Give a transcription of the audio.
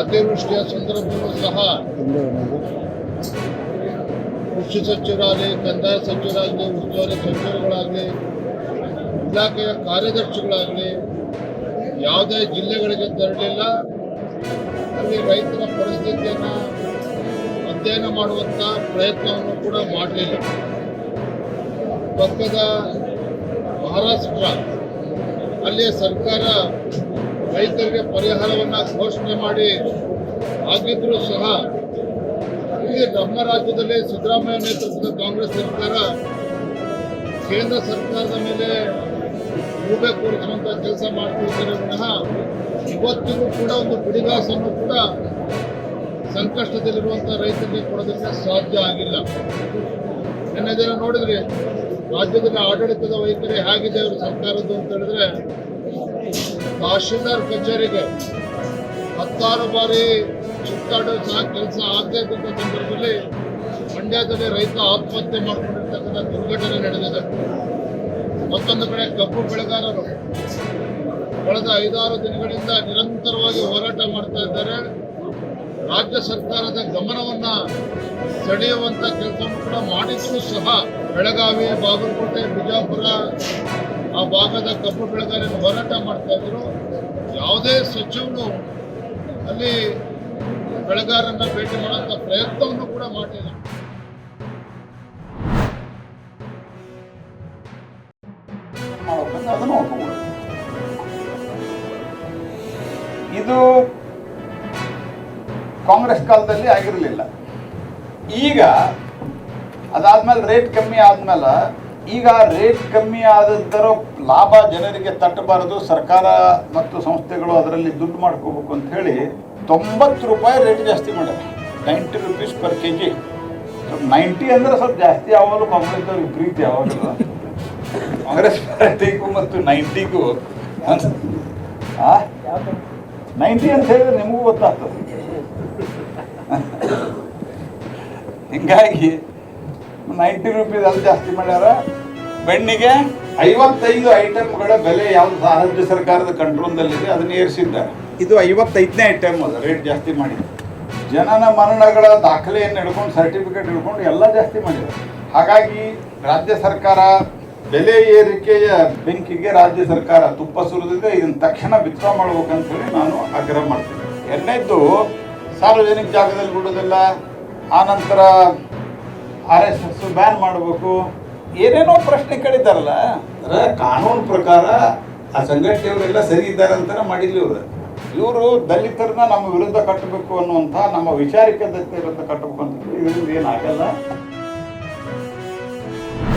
ಅತಿವೃಷ್ಟಿಯ ಸಂದರ್ಭದಲ್ಲೂ ಸಹ ಕೃಷಿ ಸಚಿವರಾಗಲಿ, ಕಂದಾಯ ಸಚಿವರಾಗಲಿ, ಉಸ್ತುವಾರಿ ಸಚಿವರುಗಳಾಗಲಿ, ಇಲಾಖೆಯ ಕಾರ್ಯದರ್ಶಿಗಳಾಗಲಿ ಯಾವುದೇ ಜಿಲ್ಲೆಗಳಿಗೆ ತೆರಳಿಲ್ಲ. ಅಲ್ಲಿ ರೈತರ ಪರಿಸ್ಥಿತಿಯನ್ನು ಅಧ್ಯಯನ ಮಾಡುವಂಥ ಪ್ರಯತ್ನವನ್ನು ಕೂಡ ಮಾಡಲಿಲ್ಲ. ಪಕ್ಕದ ಮಹಾರಾಷ್ಟ್ರ ಅಲ್ಲಿಯ ಸರ್ಕಾರ ರೈತರಿಗೆ ಪರಿಹಾರವನ್ನು ಘೋಷಣೆ ಮಾಡಿ ಆಗಿದ್ರೂ ಸಹ ಇಲ್ಲಿ ನಮ್ಮ ರಾಜ್ಯದಲ್ಲಿ ಸಿದ್ದರಾಮಯ್ಯ ನೇತೃತ್ವದ ಕಾಂಗ್ರೆಸ್ ಸರ್ಕಾರ ಕೇಂದ್ರ ಸರ್ಕಾರದ ಮೇಲೆ ಗೂಬೆ ಕೂರಿಸುವಂಥ ಕೆಲಸ ಮಾಡ್ತಿದ್ದಾರೆ ವಿನಃ ಇವತ್ತಿಗೂ ಕೂಡ ಒಂದು ಬಿಡಿಗಾಸನ್ನು ಕೂಡ ಸಂಕಷ್ಟದಲ್ಲಿರುವಂಥ ರೈತರಿಗೆ ಕೊಡೋದಕ್ಕೆ ಸಾಧ್ಯ ಆಗಿಲ್ಲ. ನಿನ್ನೆ ದಿನ ನೋಡಿದ್ರಿ ರಾಜ್ಯದಲ್ಲಿ ಆಡಳಿತದ ವೈಖರಿ ಹೇಗಿದೆ ಅವರು ಸರ್ಕಾರದ್ದು ಅಂತ ಹೇಳಿದ್ರೆ, ತಹಶೀಲ್ದಾರ್ ಕಚೇರಿಗೆ 16 ಬಾರಿ ಸುತ್ತಾಡೋ ಸಹ ಕೆಲಸ ಆಗದೇ ಇದ್ದಂಥ ಸಂದರ್ಭದಲ್ಲಿ ಮಂಡ್ಯದಲ್ಲಿ ರೈತ ಆತ್ಮಹತ್ಯೆ ಮಾಡಿಕೊಂಡಿರ್ತಕ್ಕಂಥ ದುರ್ಘಟನೆ ನಡೆದಿದೆ. ಮತ್ತೊಂದು ಕಡೆ ಕಬ್ಬು ಬೆಳೆಗಾರರು ಕಳೆದ 5-6 ದಿನಗಳಿಂದ ನಿರಂತರವಾಗಿ ಹೋರಾಟ ಮಾಡ್ತಾ ಇದ್ದಾರೆ. ರಾಜ್ಯ ಸರ್ಕಾರದ ಗಮನವನ್ನ ಸೆಳೆಯುವಂತ ಕೆಲಸವನ್ನು ಕೂಡ ಮಾಡಿದ್ರು ಸಹ ಬೆಳಗಾವಿ, ಬಾಗಲಕೋಟೆ, ಬಿಜಾಪುರ ಆ ಭಾಗದ ಕಬ್ಬು ಬೆಳೆಗಾರರು ಹೋರಾಟ ಮಾಡ್ತಾ ಇದ್ರು. ಯಾವುದೇ ಸಚಿವರು ಅಲ್ಲಿ ಬೆಳೆಗಾರರನ್ನ ಭೇಟಿ ಮಾಡುವಂತ ಪ್ರಯತ್ನವನ್ನು ಕೂಡ ಮಾಡಲಿಲ್ಲ. ಇದು ಕಾಂಗ್ರೆಸ್ ಕಾಲದಲ್ಲಿ ಆಗಿರಲಿಲ್ಲ. ಈಗ ಅದಾದ್ಮೇಲೆ ರೇಟ್ ಕಮ್ಮಿ ಆದ್ಮೇಲೆ ಈಗ ರೇಟ್ ಕಮ್ಮಿ ಆದದ್ದರ ಲಾಭ ಜನರಿಗೆ ತಟ್ಟಬಾರದು, ಸರ್ಕಾರ ಮತ್ತು ಸಂಸ್ಥೆಗಳು ಅದರಲ್ಲಿ ದುಡ್ಡು ಮಾಡ್ಕೋಬೇಕು ಅಂತ ಹೇಳಿ 90 ರೂಪಾಯಿ ರೇಟ್ ಜಾಸ್ತಿ ಮಾಡ್ಯಾರ. 90 rupees per kg. 90 ಅಂದ್ರೆ ಸ್ವಲ್ಪ ಜಾಸ್ತಿ. ಯಾವಾಗಲೂ ಕಾಂಗ್ರೆಸ್ ಅವ್ರಿಗೆ ಪ್ರೀತಿ ಯಾವಾಗಲೂ ಕಾಂಗ್ರೆಸ್ ಪಾರ್ಟಿಗೂ ಮತ್ತು 90ಗೂ 90 ಅಂತ ಹೇಳಿದ್ರೆ ನಿಮಗೂ ಗೊತ್ತಾಗ್ತದೆ. ಹಿಂಗಾಗಿ 90 ರೂಪೀಸ್ ಅಲ್ಲಿ ಜಾಸ್ತಿ ಮಾಡ್ಯಾರ. ಬೆಣ್ಣಿಗೆ 55 ಐಟಮ್ಗಳ ಬೆಲೆ ಯಾವ್ದು ರಾಜ್ಯ ಸರ್ಕಾರದ ಕಂಟ್ರೋಲ್ದಲ್ಲಿದೆ ಅದನ್ನ ಏರಿಸಿದ್ದಾರೆ. ಇದು 55ನೇ ಐಟಮ್ ಅದ ರೇಟ್ ಜಾಸ್ತಿ ಮಾಡಿ. ಜನನ ಮರಣಗಳ ದಾಖಲೆಯನ್ನು ಹಿಡ್ಕೊಂಡು, ಸರ್ಟಿಫಿಕೇಟ್ ಹಿಡ್ಕೊಂಡು ಎಲ್ಲ ಜಾಸ್ತಿ ಮಾಡಿದ್ದಾರೆ. ಹಾಗಾಗಿ ರಾಜ್ಯ ಸರ್ಕಾರ ಬೆಲೆ ಏರಿಕೆಯ ಬೆಂಕಿಗೆ ರಾಜ್ಯ ಸರ್ಕಾರ ತುಪ್ಪ ಸುರಿದಿದೆ. ಇದನ್ನು ತಕ್ಷಣ ವಿತ್ಡ್ರಾ ಮಾಡ್ಬೇಕಂತ ಹೇಳಿ ನಾನು ಆಗ್ರಹ ಮಾಡ್ತೀನಿ. ಎರಡನೇದ್ದು, ಸಾರ್ವಜನಿಕ ಜಾಗದಲ್ಲಿ ಬಿಡೋದಿಲ್ಲ, ಆನಂತರ RSS ಬ್ಯಾನ್ ಮಾಡಬೇಕು, ಏನೇನೋ ಪ್ರಶ್ನೆ ಕೇಳಿದ್ದಾರಲ್ಲ. ಕಾನೂನು ಪ್ರಕಾರ ಆ ಸಂಘಟನೆಯವರೆಲ್ಲ ಸರಿ ಇದ್ದಾರೆ ಅಂತಾನೆ ಮಾಡಿಲ್ಲ ಇವರು ದಲಿತರನ್ನ ನಮ್ಮ ವಿರುದ್ಧ ಕಟ್ಟಬೇಕು ಅನ್ನುವಂಥ, ನಮ್ಮ ವಿಚಾರಿಕೆ ದಲಿತರ ವಿರುದ್ಧ ಕಟ್ಟಬೇಕು ಅಂತ ಇದರಿಂದ ಏನಾಗಲ್ಲ.